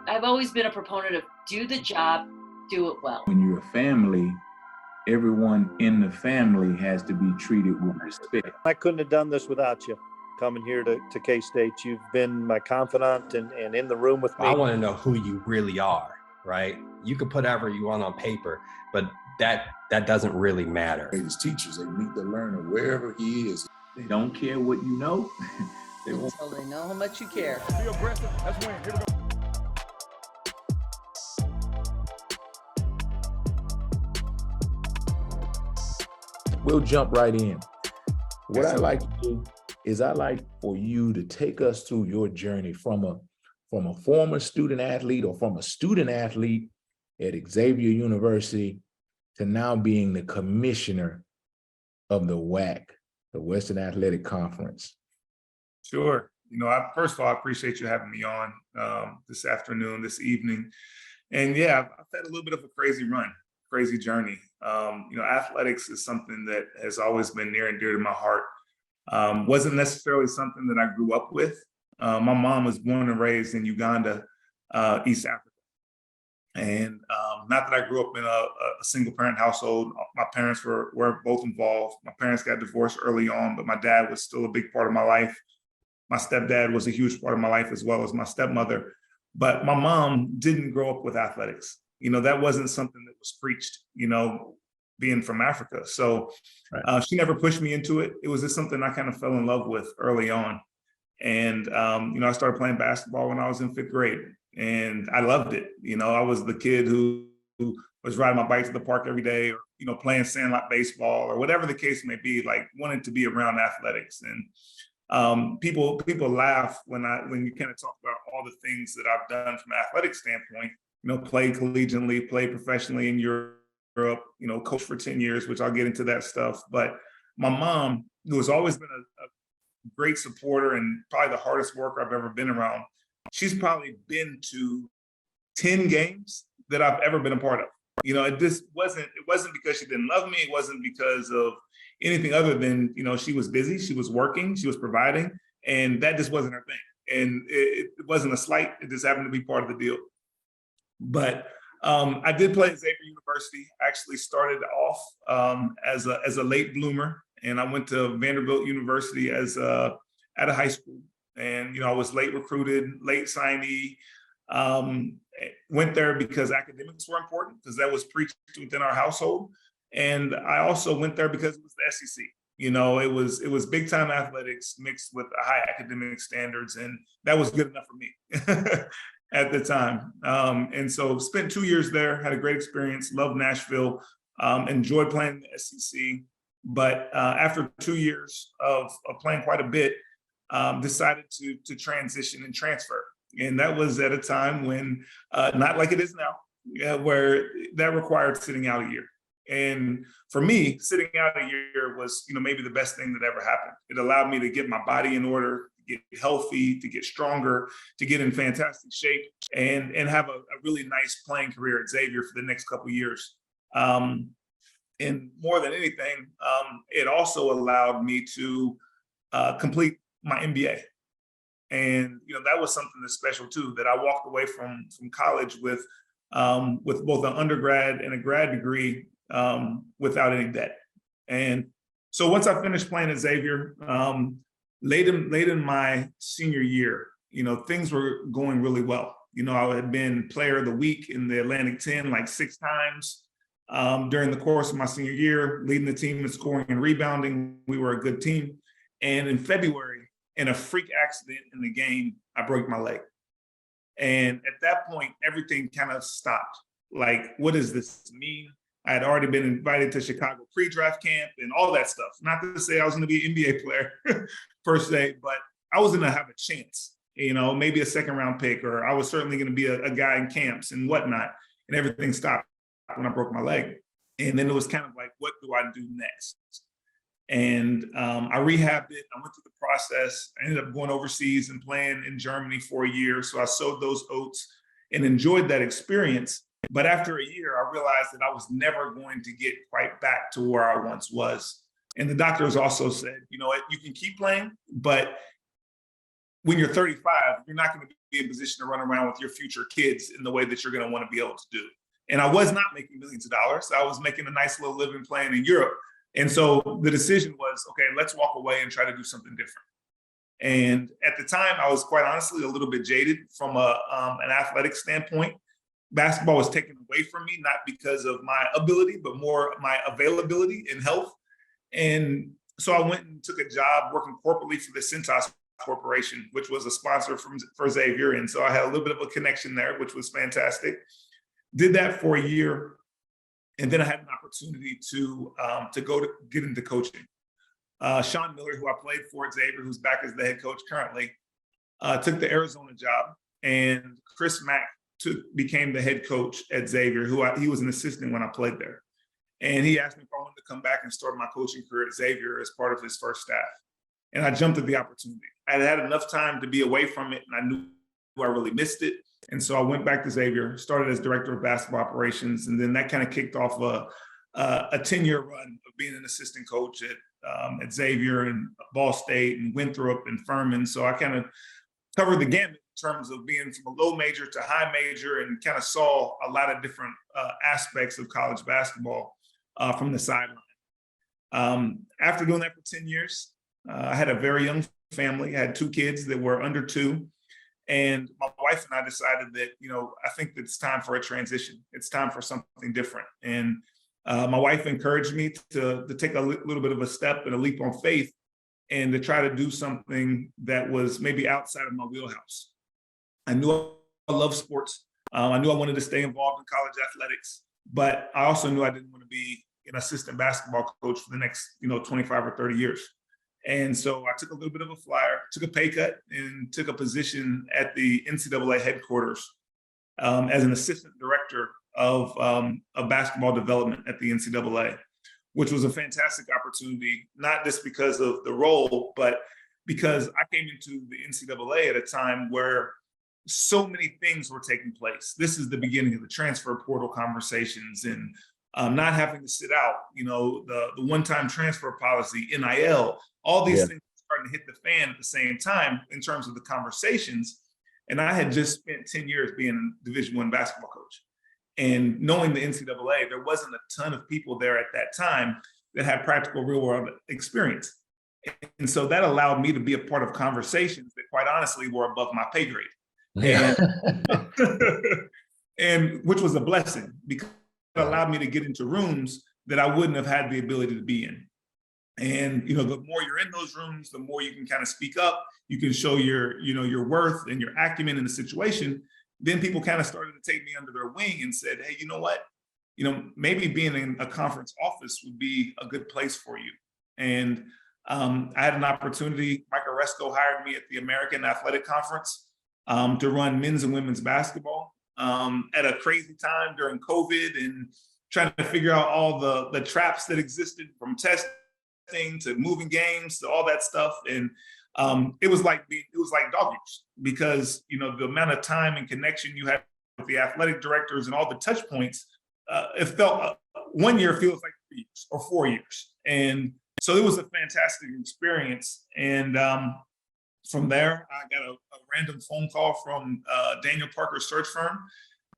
I've always been a proponent of do the job, do it well. When you're a family, everyone in the family has to be treated with respect. I couldn't have done this without you. Coming here to K-State, you've been my confidant and in the room with me. I want to know who you really are, right? You can put whatever you want on paper, but that doesn't really matter. His teachers, they meet the learner wherever he is. They don't care what you know. They know how much you care. Be aggressive. Let's win. Here we go. We'll jump right in. What I like to do is I like for you to take us through your journey from a former student athlete or from a student athlete at Xavier University to now being the commissioner of the WAC, the Western Athletic Conference. Sure. First of all, I appreciate you having me on this afternoon, this evening. And yeah, I've had a little bit of a crazy run, crazy journey. Athletics is something that has always been near and dear to my heart. Wasn't necessarily something that I grew up with. My mom was born and raised in Uganda, East Africa. And not that I grew up in a single parent household. My parents were both involved. My parents got divorced early on, but my dad was still a big part of my life. My stepdad was a huge part of my life, as well as my stepmother. But my mom didn't grow up with athletics. That wasn't something that was preached, being from Africa. So she never pushed me into it. It was just something I kind of fell in love with early on. And, I started playing basketball when I was in 5th grade, and I loved it. I was the kid who was riding my bike to the park every day, or, playing sandlot baseball or whatever the case may be, like wanted to be around athletics. And people laugh when you kind of talk about all the things that I've done from an athletic standpoint, played collegiately, played professionally in Europe, coached for 10 years, which I'll get into that stuff. But my mom, who has always been a great supporter and probably the hardest worker I've ever been around, she's probably been to 10 games that I've ever been a part of. It wasn't because she didn't love me. It wasn't because of anything other than, she was busy, she was working, she was providing, and that just wasn't her thing. And it wasn't a slight, it just happened to be part of the deal. But I did play at Xavier University. I actually started off as a late bloomer, and I went to Vanderbilt University at a high school. And I was late recruited, late signee. Went there because academics were important, because that was preached within our household. And I also went there because it was the SEC. It was big time athletics mixed with high academic standards, and that was good enough for me at the time. And so spent 2 years there, had a great experience, loved Nashville, enjoyed playing the SEC. But after 2 years of playing quite a bit, decided to transition and transfer. And that was at a time when, not like it is now, where that required sitting out a year. And for me, sitting out a year was, maybe the best thing that ever happened. It allowed me to get my body in order, to get healthy, to get stronger, to get in fantastic shape, and have a really nice playing career at Xavier for the next couple of years. And more than anything, it also allowed me to complete my MBA. And, that was something that's special too, that I walked away from college with both an undergrad and a grad degree without any debt. And so once I finished playing at Xavier, late in my senior year, things were going really well. I had been player of the week in the Atlantic 10 like 6 times during the course of my senior year, leading the team in scoring and rebounding. We were a good team. And in February, in a freak accident in the game, I broke my leg. And at that point, everything kind of stopped. Like, what does this mean? I had already been invited to Chicago pre-draft camp and all that stuff. Not to say I was going to be an NBA player per se, but I was going to have a chance, maybe a 2nd round pick, or I was certainly going to be a guy in camps and whatnot. And everything stopped when I broke my leg. And then it was kind of like, what do I do next? And I rehabbed it. I went through the process. I ended up going overseas and playing in Germany for a year. So I sowed those oats and enjoyed that experience. But after a year, I realized that I was never going to get quite back to where I once was. And the doctors also said, you know what, you can keep playing, but when you're 35, you're not going to be in a position to run around with your future kids in the way that you're going to want to be able to do. And I was not making millions of dollars. I was making a nice little living playing in Europe. And so the decision was, okay, let's walk away and try to do something different. And at the time, I was quite honestly a little bit jaded from an athletic standpoint. Basketball was taken away from me, not because of my ability, but more my availability and health. And so I went and took a job working corporately for the Cintas Corporation, which was a sponsor for Xavier. And so I had a little bit of a connection there, which was fantastic. Did that for a year. And then I had an opportunity to get into coaching. Sean Miller, who I played for at Xavier, who's back as the head coach currently, took the Arizona job. And Chris Mack became the head coach at Xavier, he was an assistant when I played there. And he asked me if I wanted to come back and start my coaching career at Xavier as part of his first staff. And I jumped at the opportunity. I had enough time to be away from it, and I knew I really missed it. And so I went back to Xavier, started as director of basketball operations, and then that kind of kicked off a 10-year run of being an assistant coach at Xavier and Ball State and Winthrop and Furman. So I kind of covered the gamut in terms of being from a low major to high major, and kind of saw a lot of different aspects of college basketball from the sideline. After doing that for 10 years, I had a very young family. I had 2 kids that were under 2. And my wife and I decided that, I think that it's time for a transition. It's time for something different. And my wife encouraged me to take a little bit of a step and a leap on faith, and to try to do something that was maybe outside of my wheelhouse. I knew I loved sports. I knew I wanted to stay involved in college athletics, but I also knew I didn't want to be an assistant basketball coach for the next, 25 or 30 years. And so I took a little bit of a flyer, took a pay cut, and took a position at the NCAA headquarters as an assistant director of basketball development at the NCAA, which was a fantastic opportunity, not just because of the role, but because I came into the NCAA at a time where so many things were taking place. This is the beginning of the transfer portal conversations, and not having to sit out, the one-time transfer policy, NIL, all these things are starting to hit the fan at the same time in terms of the conversations. And I had just spent 10 years being a Division I basketball coach. And knowing the NCAA, there wasn't a ton of people there at that time that had practical real-world experience. And so that allowed me to be a part of conversations that, quite honestly, were above my pay grade. Yeah. And which was a blessing, because it allowed me to get into rooms that I wouldn't have had the ability to be in. And, the more you're in those rooms, the more you can kind of speak up, you can show your worth and your acumen in the situation. Then people kind of started to take me under their wing and said, hey, you know what? Maybe being in a conference office would be a good place for you. And I had an opportunity. Mike Oresco hired me at the American Athletic Conference to run men's and women's basketball at a crazy time during COVID, and trying to figure out all the traps that existed, from testing to moving games to all that stuff. And it was like dog years, because the amount of time and connection you had with the athletic directors and all the touch points, it felt 1 year feels like 3 years or 4 years. And so it was a fantastic experience. And from there, I got a random phone call from Daniel Parker's search firm,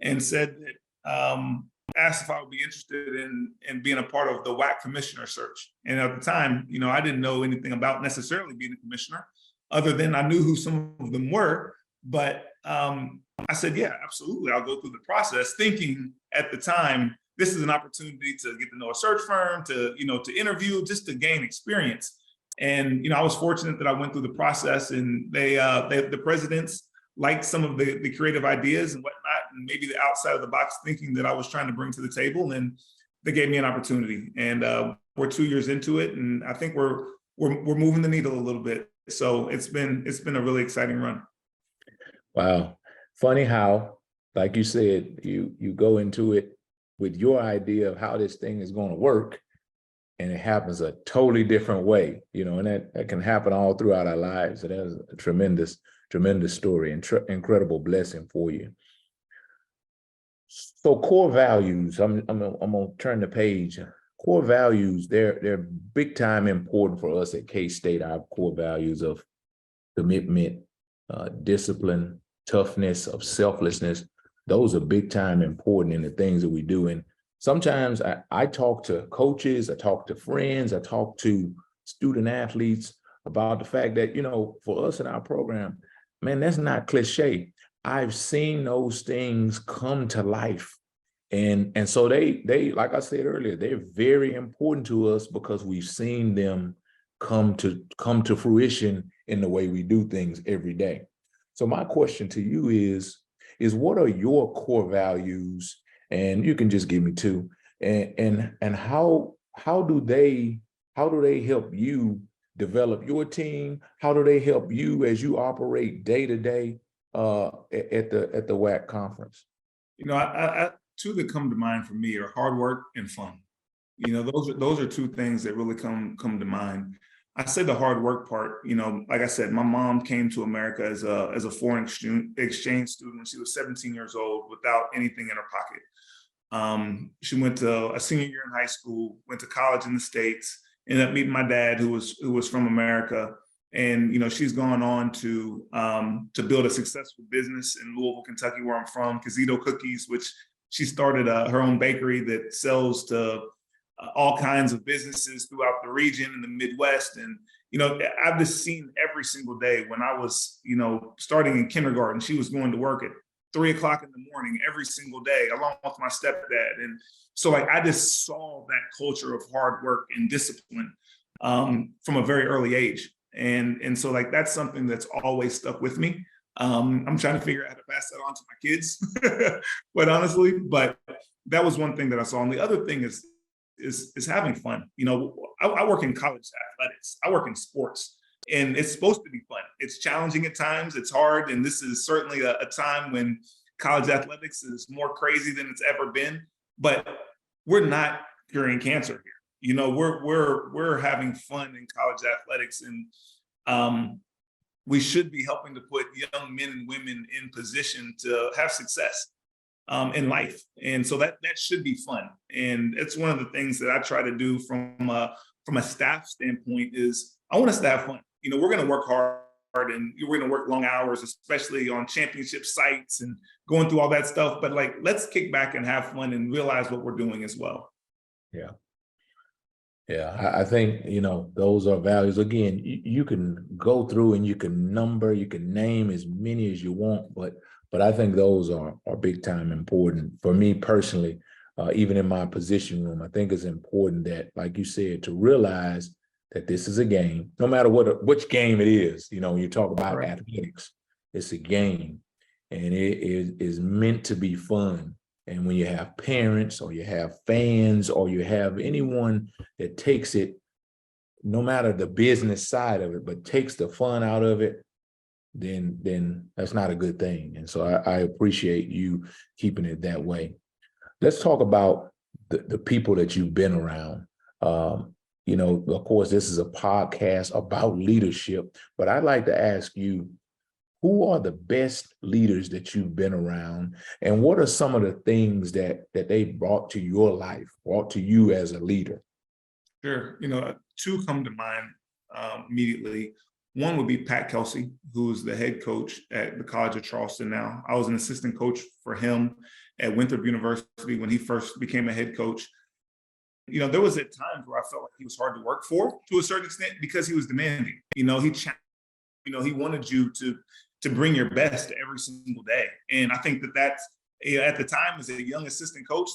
and said that asked if I would be interested in being a part of the WAC commissioner search. And at the time, I didn't know anything about necessarily being a commissioner, other than I knew who some of them were. But I said, yeah, absolutely, I'll go through the process, thinking at the time, this is an opportunity to get to know a search firm, to interview, just to gain experience. And I was fortunate that I went through the process, and the presidents liked some of the creative ideas and whatnot, and maybe the outside of the box thinking that I was trying to bring to the table. And they gave me an opportunity. And we're 2 years into it, and I think we're moving the needle a little bit. So it's been a really exciting run. Wow. Funny how, like you said, you go into it with your idea of how this thing is going to work, and it happens a totally different way, and that can happen all throughout our lives. So that was a tremendous story, and incredible blessing for you. So core values, I'm gonna turn the page. Core values, they're big time important for us at K-State. Our core values of commitment, discipline, toughness, of selflessness. Those are big time important in the things that we do. And sometimes I talk to coaches, I talk to friends, I talk to student athletes about the fact that, for us in our program, man, that's not cliche. I've seen those things come to life. And so they, like I said earlier, they're very important to us because we've seen them come to fruition in the way we do things every day. So my question to you is what are your core values? And you can just give me two. And how do they help you develop your team? How do they help you as you operate day to day at the WAC conference? I two that come to mind for me are hard work and fun. Those are two things that really come to mind. I say the hard work part, like I said, my mom came to America as a foreign exchange student when she was 17 years old without anything in her pocket. She went to a senior year in high school, went to college in the States, ended up meeting my dad, who was from America. And, she's gone on to build a successful business in Louisville, Kentucky, where I'm from, Casito Cookies, which she started her own bakery that sells to all kinds of businesses throughout the region in the Midwest. And, I've just seen every single day when I was, starting in kindergarten, she was going to work at 3 o'clock in the morning every single day, along with my stepdad. And so I just saw that culture of hard work and discipline from a very early age. And so that's something that's always stuck with me. I'm trying to figure out how to pass that on to my kids, quite honestly, but that was one thing that I saw. And the other thing is having fun. I work in college athletics. I work in sports, and it's supposed to be fun. It's challenging at times. It's hard. And this is certainly a time when college athletics is more crazy than it's ever been, but we're not curing cancer here. We're having fun in college athletics, and we should be helping to put young men and women in position to have success in life. And so that should be fun. And it's one of the things that I try to do from a staff standpoint is I want us to have fun. We're going to work hard and we're going to work long hours, especially on championship sites and going through all that stuff. But let's kick back and have fun and realize what we're doing as well. Yeah. Yeah, I think, those are values. Again, you can go through and you can name as many as you want, but I think those are big time important for me personally. Even in my position room, I think it's important that, like you said, to realize that this is a game, no matter which game it is. When you talk about athletics, it's a game, and it is meant to be fun. And when you have parents or you have fans or you have anyone that takes it, no matter the business side of it, but takes the fun out of it, then that's not a good thing. And so I appreciate you keeping it that way. Let's talk about the people that you've been around. Of course, this is a podcast about leadership, but I'd like to ask you, who are the best leaders that you've been around? And what are some of the things that they brought to your life, brought to you as a leader? Sure. Two come to mind immediately. One would be Pat Kelsey, who's the head coach at the College of Charleston now. I was an assistant coach for him at Winthrop University when he first became a head coach. There was at times where I felt like he was hard to work for to a certain extent because he was demanding. He wanted you to bring your best every single day. And I think that's, at the time as a young assistant coach,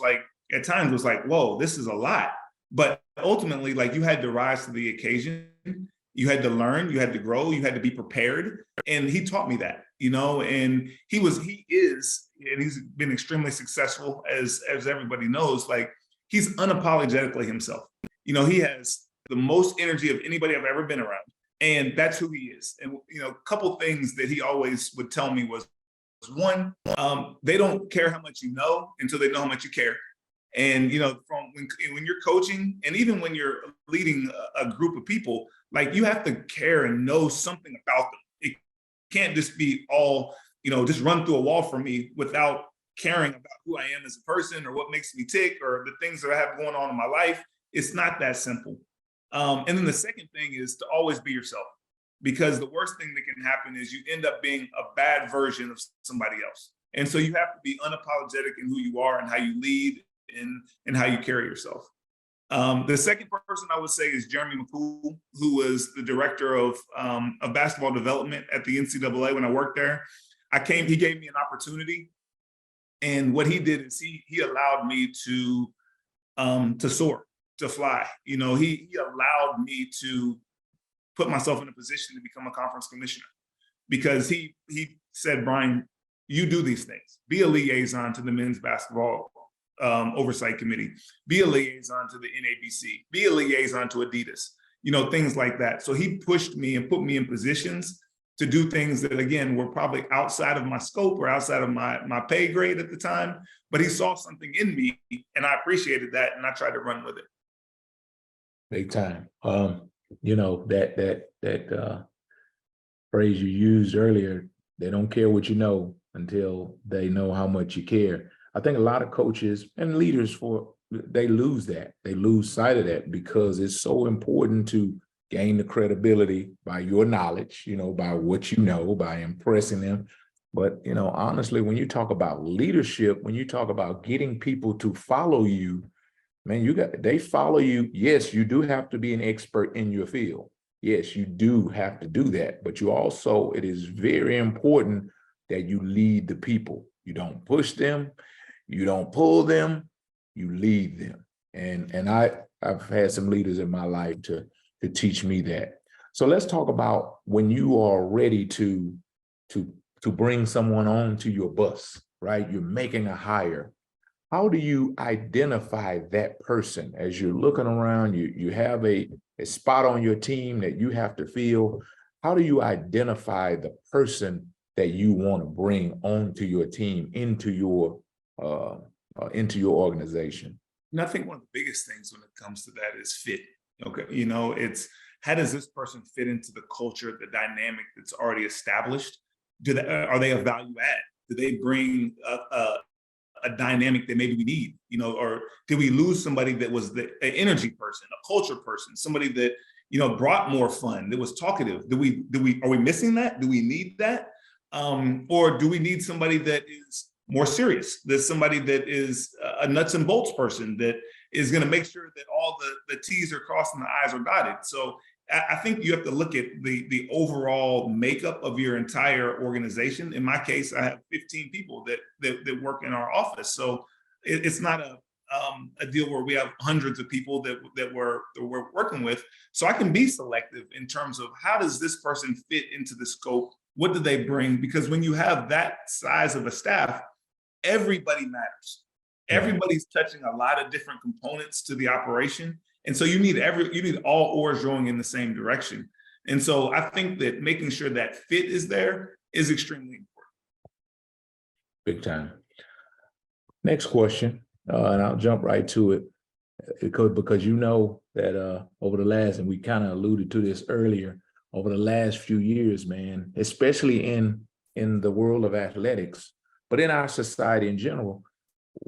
at times was like, whoa, this is a lot. But ultimately, you had to rise to the occasion. You had to learn, you had to grow, you had to be prepared. And he taught me that, and he is, and he's been extremely successful as everybody knows, he's unapologetically himself. He has the most energy of anybody I've ever been around. And that's who he is. And, a couple things that he always would tell me was, one, they don't care how much you know until they know how much you care. And, from when you're coaching and even when you're leading a group of people, you have to care and know something about them. It can't just be all, just run through a wall for me without caring about who I am as a person or what makes me tick or the things that I have going on in my life. It's not that simple. And then the second thing is to always be yourself. because the worst thing that can happen is you end up being a bad version of somebody else. And so you have to be unapologetic in who you are and how you lead and how you carry yourself. The second person I would say is Jeremy McCool, who was the director of basketball development at the NCAA when I worked there. He gave me an opportunity. And what he did is he allowed me to soar, to fly. You know, he allowed me to put myself in a position to become a conference commissioner, because he said, Brian, you do these things. Be a liaison to the men's basketball oversight committee. Be a liaison to the NABC. Be a liaison to Adidas. You know, things like that. So he pushed me and put me in positions to do things that, again, were probably outside of my scope or outside of my pay grade at the time. But he saw something in me, and I appreciated that, and I tried to run with it. Big time. You know, that phrase you used earlier, they don't care what you know until they know how much you care. I think a lot of coaches and leaders they lose that. They lose sight of that because it's so important to gain the credibility by your knowledge, you know, by what you know, by impressing them. But, you know, honestly, when you talk about leadership, when you talk about getting people to follow you, man, they follow you. Yes, you do have to be an expert in your field. Yes, you do have to do that. But it is very important that you lead the people. You don't push them, you don't pull them, you lead them. And I've had some leaders in my life to teach me that. So let's talk about when you are ready to bring someone on to your bus, right? You're making a hire. How do you identify that person as you're looking around? You have a spot on your team that you have to fill. How do you identify the person that you want to bring onto your team, into your organization? And I think one of the biggest things when it comes to that is fit. Okay, you know, it's how does this person fit into the culture, the dynamic that's already established? Are they a value add? Do they bring a dynamic that maybe we need, you know, or did we lose somebody that was an energy person, a culture person, somebody that, you know, brought more fun, that was talkative? Are we missing that? Do we need that? Or do we need somebody that is more serious? There's somebody that is a nuts and bolts person that is going to make sure that all the T's are crossed and the I's are dotted. So I think you have to look at the overall makeup of your entire organization. In my case, I have 15 people that work in our office. So it's not a deal where we have hundreds of people that we're working with. So I can be selective in terms of how does this person fit into the scope? What do they bring? Because when you have that size of a staff, everybody matters. Everybody's touching a lot of different components to the operation. And so you need all oars rowing in the same direction. And so I think that making sure that fit is there is extremely important. Big time. Next question, and I'll jump right to it because you know that over the last, and we kind of alluded to this earlier, over the last few years, man, especially in the world of athletics, but in our society in general,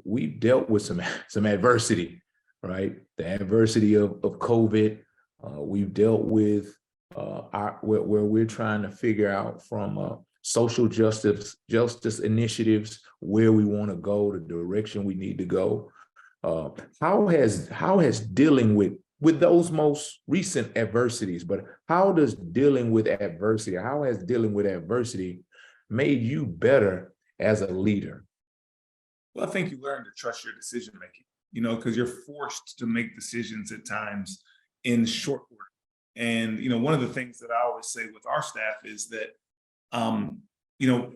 we've dealt with some adversity, right? The adversity of COVID. We've dealt with where we're trying to figure out from social justice initiatives where we want to go, the direction we need to go. How has dealing with those most recent adversities, but how has dealing with adversity made you better as a leader? Well, I think you learn to trust your decision making, you know, because you're forced to make decisions at times in short order. And, you know, one of the things that I always say with our staff is that, you know,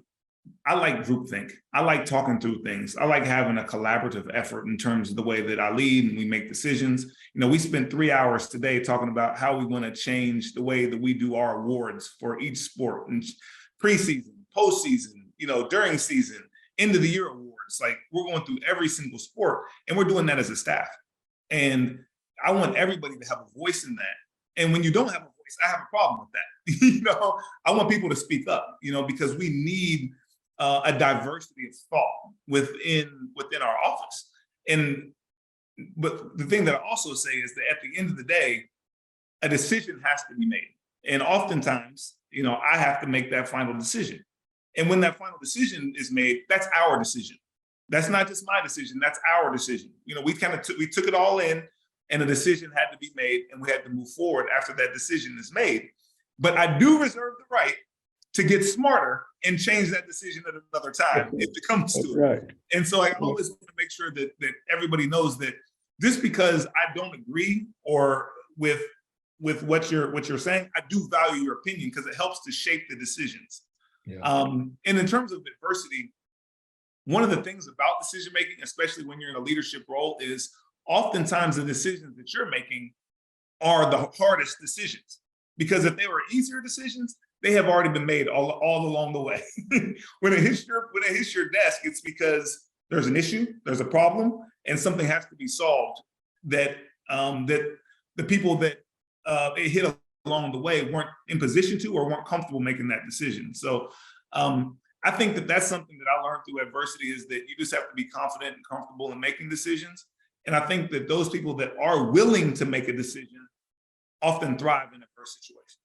I like groupthink. I like talking through things. I like having a collaborative effort in terms of the way that I lead and we make decisions. You know, we spent 3 hours today talking about how we want to change the way that we do our awards for each sport, and preseason, postseason, you know, during season, end of the year awards. Like, we're going through every single sport, and we're doing that as a staff. And I want everybody to have a voice in that. And when you don't have a voice, I have a problem with that. You know, I want people to speak up, you know, because we need a diversity of thought within our office. But the thing that I also say is that at the end of the day, a decision has to be made. And oftentimes, I have to make that final decision. And when that final decision is made, that's our decision. That's not just my decision, that's our decision. We we took it all in, and a decision had to be made, and we had to move forward after that decision is made. But I do reserve the right to get smarter and change that decision at another time if it comes to it. And so I always want to make sure that everybody knows that just because I don't agree or with what you're saying, I do value your opinion because it helps to shape the decisions. Yeah. And in terms of adversity, one of the things about decision making, especially when you're in a leadership role, is oftentimes the decisions that you're making are the hardest decisions. Because if they were easier decisions, they have already been made all along the way. When it hits your desk, it's because there's an issue, there's a problem, and something has to be solved that the people that it hit along the way weren't in position to or weren't comfortable making that decision. So I think that that's something that I learned through adversity, is that you just have to be confident and comfortable in making decisions. And I think that those people that are willing to make a decision often thrive in adverse situations.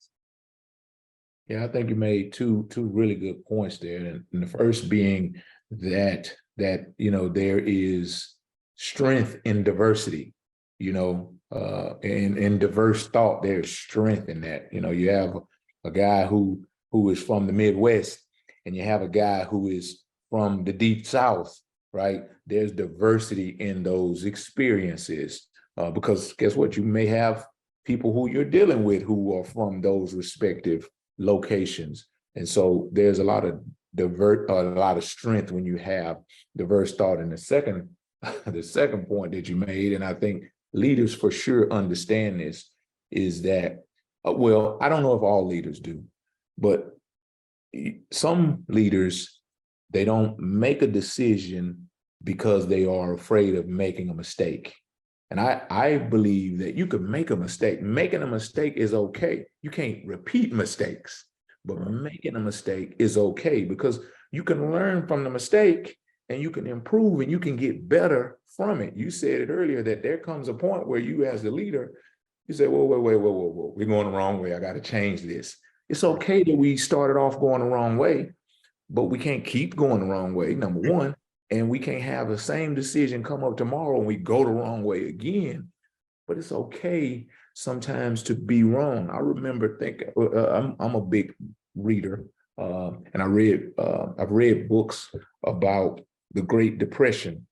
Yeah, I think you made two really good points there. And the first being that there is strength in diversity, in diverse thought, there's strength in that. You have a guy who is from the Midwest, and you have a guy who is from the Deep South, right? There's diversity in those experiences because guess what? You may have people who you're dealing with who are from those respective locations. And so there's a lot of strength when you have diverse thought. And the second point that you made, and I think leaders for sure understand this, is that, well, I don't know if all leaders do, but some leaders, they don't make a decision because they are afraid of making a mistake. And I believe that you could make a mistake. Making a mistake is okay. You can't repeat mistakes, but making a mistake is okay because you can learn from the mistake and you can improve and you can get better from it. You said it earlier that there comes a point where you as the leader, you say, whoa, we're going the wrong way. I got to change this. It's okay that we started off going the wrong way, but we can't keep going the wrong way, number one. And we can't have the same decision come up tomorrow and we go the wrong way again. But it's okay sometimes to be wrong. I remember thinking, I'm a big reader, and I've read books about the Great Depression,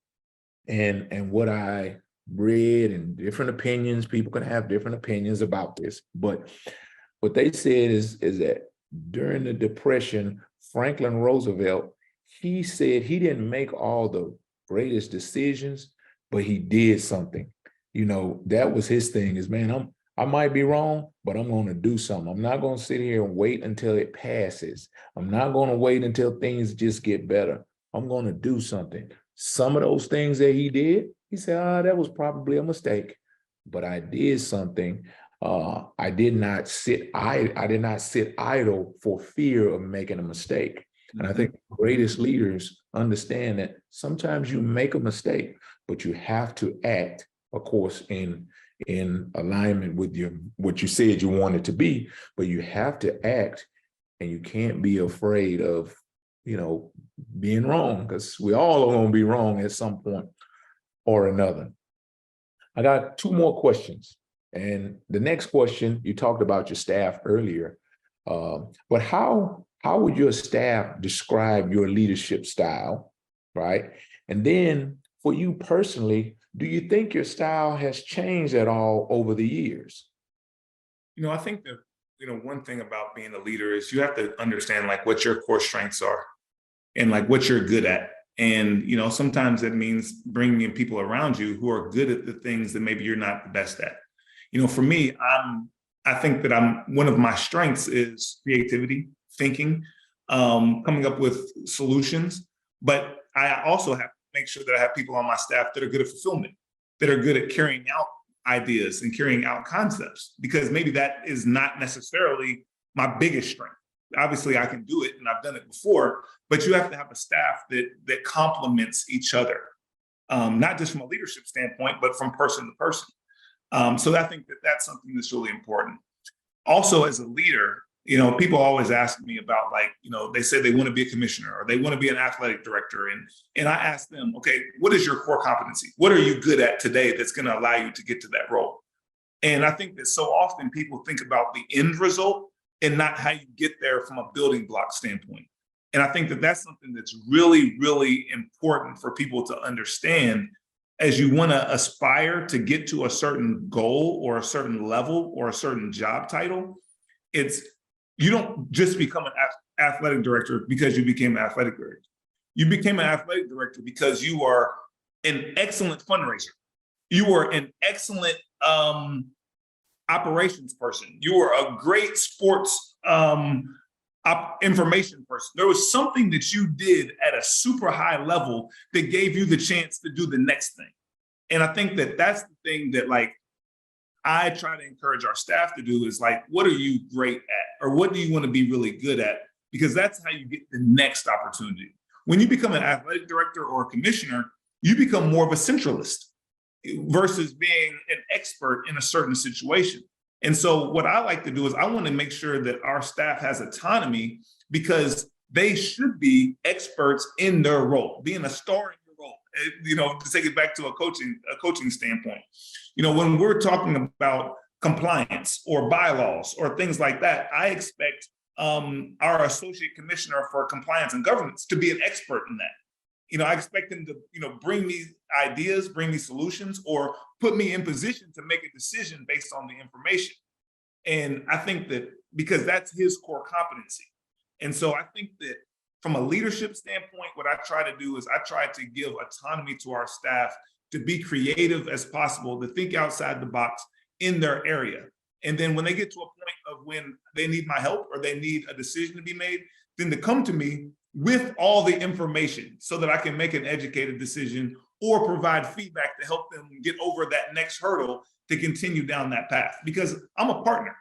and what I read and different opinions. People can have different opinions about this, but what they said is that during the Depression, Franklin Roosevelt, he said he didn't make all the greatest decisions, but he did something. That was his thing is, man, I might be wrong, but I'm going to do something. I'm not going to sit here and wait until it passes. I'm not going to wait until things just get better. I'm going to do something. Some of those things that he did, he said, that was probably a mistake, but I did something. I did not sit idle for fear of making a mistake. And I think the greatest leaders understand that sometimes you make a mistake, but you have to act, of course, in alignment with what you said you wanted to be, but you have to act and you can't be afraid of, being wrong, because we all are going to be wrong at some point or another. I got two more questions. And the next question, you talked about your staff earlier, but how would your staff describe your leadership style, right? And then for you personally, do you think your style has changed at all over the years? I think that, one thing about being a leader is you have to understand what your core strengths are and what you're good at. And, sometimes it means bringing in people around you who are good at the things that maybe you're not the best at. For me, I think that one of my strengths is creativity, thinking, coming up with solutions. But I also have to make sure that I have people on my staff that are good at fulfillment, that are good at carrying out ideas and carrying out concepts, because maybe that is not necessarily my biggest strength. Obviously, I can do it and I've done it before, but you have to have a staff that complements each other, not just from a leadership standpoint, but from person to person. So I think that that's something that's really important. also as a leader, you know, people always ask me about, like, you know, they say they want to be a commissioner or they want to be an athletic director. And I ask them, okay, what is your core competency? What are you good at today that's going to allow you to get to that role? And I think that so often people think about the end result and not how you get there from a building block standpoint. And I think that that's something that's really, really important for people to understand as you want to aspire to get to a certain goal or a certain level or a certain job title. It's, you don't just become an athletic director because you became an athletic director. You became an athletic director because you are an excellent fundraiser. You are an excellent operations person. You are a great sports information person. There was something that you did at a super high level that gave you the chance to do the next thing. And I think that that's the thing that, like, I try to encourage our staff to do is, like, what are you great at? Or what do you want to be really good at? Because that's how you get the next opportunity. When you become an athletic director or a commissioner, you become more of a centralist versus being an expert in a certain situation. And so what I like to do is I want to make sure that our staff has autonomy, because they should be experts in their role, being a star in your role. You know, to take it back to a coaching standpoint. You know, when we're talking about compliance or bylaws or things like that, I expect our associate commissioner for compliance and governance to be an expert in that. You know, I expect them to, you know, bring me ideas, bring me solutions, or put me in position to make a decision based on the information. And I think that because that's his core competency. And so I think that from a leadership standpoint, what I try to do is I try to give autonomy to our staff to be creative as possible, to think outside the box in their area. And then when they get to a point of when they need my help or they need a decision to be made, then to come to me with all the information so that I can make an educated decision or provide feedback to help them get over that next hurdle to continue down that path. Because I'm a partner.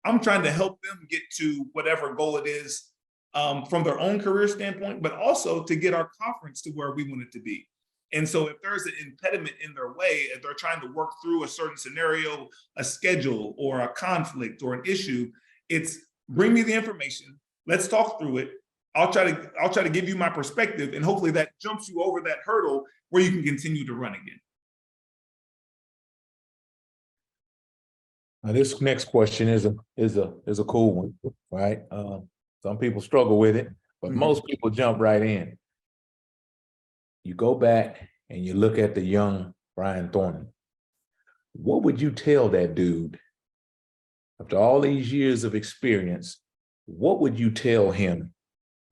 I'm trying to help them get to whatever goal it is from their own career standpoint, but also to get our conference to where we want it to be. And so if there's an impediment in their way, if they're trying to work through a certain scenario, a schedule or a conflict or an issue, it's bring me the information. Let's talk through it. I'll try to give you my perspective, and hopefully that jumps you over that hurdle where you can continue to run again. Now, this next question is a cool one, right? Some people struggle with it, but most people jump right in. You go back and you look at the young Brian Thornton. What would you tell that dude after all these years of experience? What would you tell him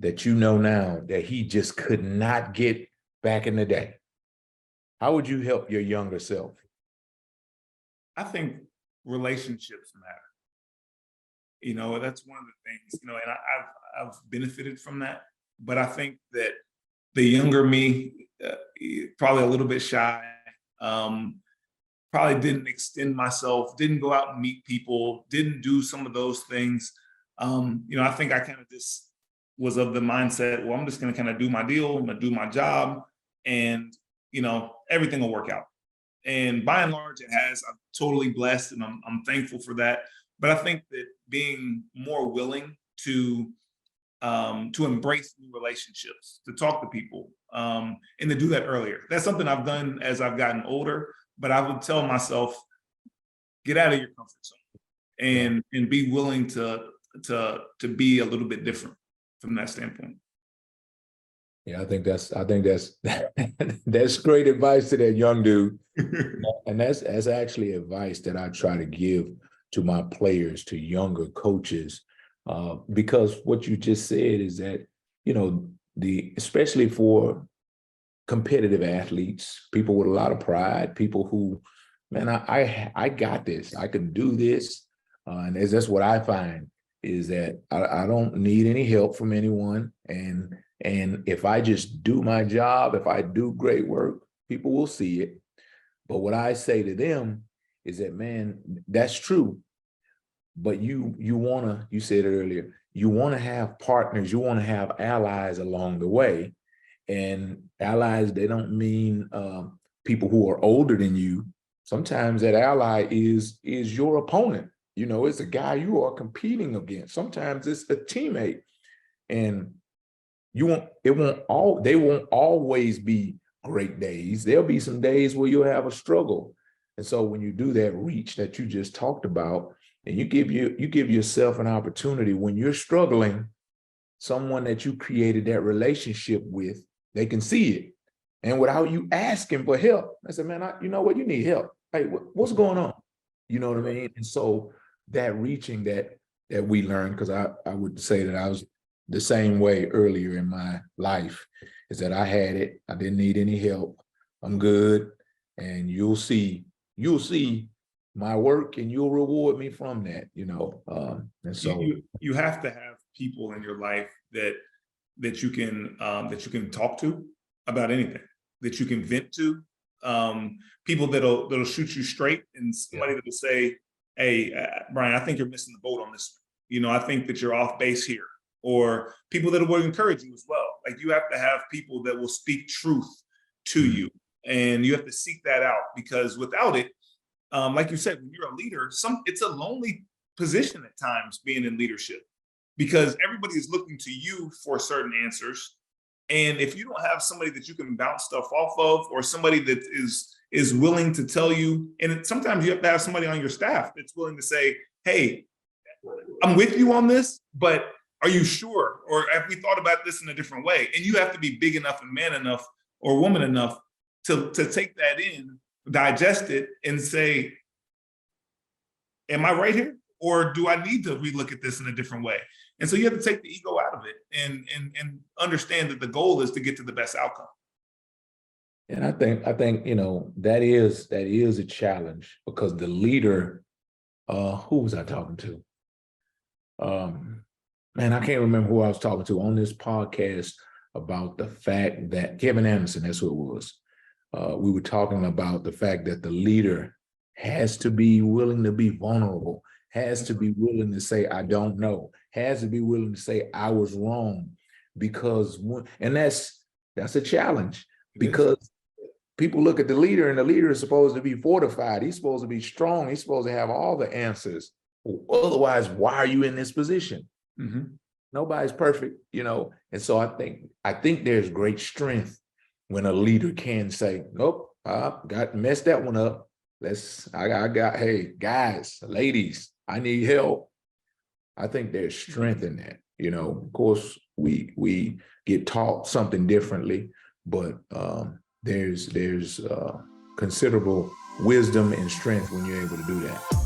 that you know now that he just could not get back in the day? How would you help your younger self? I think relationships matter. You know, that's one of the things, you know, and I've benefited from that. But I think that the younger me, probably a little bit shy, probably didn't extend myself, didn't go out and meet people, didn't do some of those things. You know, I think I kind of just was of the mindset, well, I'm just going to kind of do my deal, I'm going to do my job, and, you know, everything will work out. And by and large, it has. I'm totally blessed, and I'm thankful for that. But I think that being more willing to embrace new relationships, to talk to people, and to do that earlier. That's something I've done as I've gotten older, but I would tell myself, get out of your comfort zone and be willing to be a little bit different from that standpoint. Yeah, I think that's that's great advice to that young dude. And that's actually advice that I try to give to my players, to younger coaches, because what you just said is that, you know, especially for competitive athletes, people with a lot of pride, people who, man, I got this, I can do this. And that's what I find is that I don't need any help from anyone. And if I just do my job, if I do great work, people will see it. But what I say to them is that, man, that's true. But you said it earlier, you want to have partners, you want to have allies along the way. And allies, they don't mean people who are older than you. Sometimes that ally is your opponent. it's a guy you are competing against. Sometimes it's a teammate, and they won't always be great days. There'll be some days where you'll have a struggle. And so when you do that reach that you just talked about, and you give yourself an opportunity when you're struggling, someone that you created that relationship with, they can see it. And without you asking for help, I said, man, you know what, you need help. Hey, what's going on? You know what I mean? And so that reaching that we learned, because I would say that I was the same way earlier in my life, is that I had it. I didn't need any help. I'm good. And you'll see my work, and you'll reward me from that, and so you have to have people in your life that you can talk to about anything, that you can vent to, people that'll shoot you straight, and somebody that will say, hey, Brian, I think you're missing the boat on this one. I think that you're off base here. Or people that will encourage you as well. Like, you have to have people that will speak truth to you, and you have to seek that out, because without it, like you said, when you're a leader, it's a lonely position at times, being in leadership, because everybody is looking to you for certain answers. And if you don't have somebody that you can bounce stuff off of, or somebody that is willing to tell you, and sometimes you have to have somebody on your staff that's willing to say, hey, I'm with you on this, but are you sure? Or have we thought about this in a different way? And you have to be big enough and man enough or woman enough to take that in, digest it, and say, am I right here? Or do I need to relook at this in a different way? And so you have to take the ego out of it and understand that the goal is to get to the best outcome. And I think that is a challenge, because the leader, who was I talking to? Man, I can't remember who I was talking to on this podcast about the fact that Kevin Anderson, that's who it was. We were talking about the fact that the leader has to be willing to be vulnerable, has to be willing to say, I don't know, has to be willing to say, I was wrong, because that's a challenge, because people look at the leader, and the leader is supposed to be fortified. He's supposed to be strong. He's supposed to have all the answers. Otherwise, why are you in this position? Mm-hmm. Nobody's perfect, and so I think there's great strength when a leader can say, nope, I messed that one up. Hey, guys, ladies, I need help. I think there's strength in that. Of course, we get taught something differently, but there's considerable wisdom and strength when you're able to do that.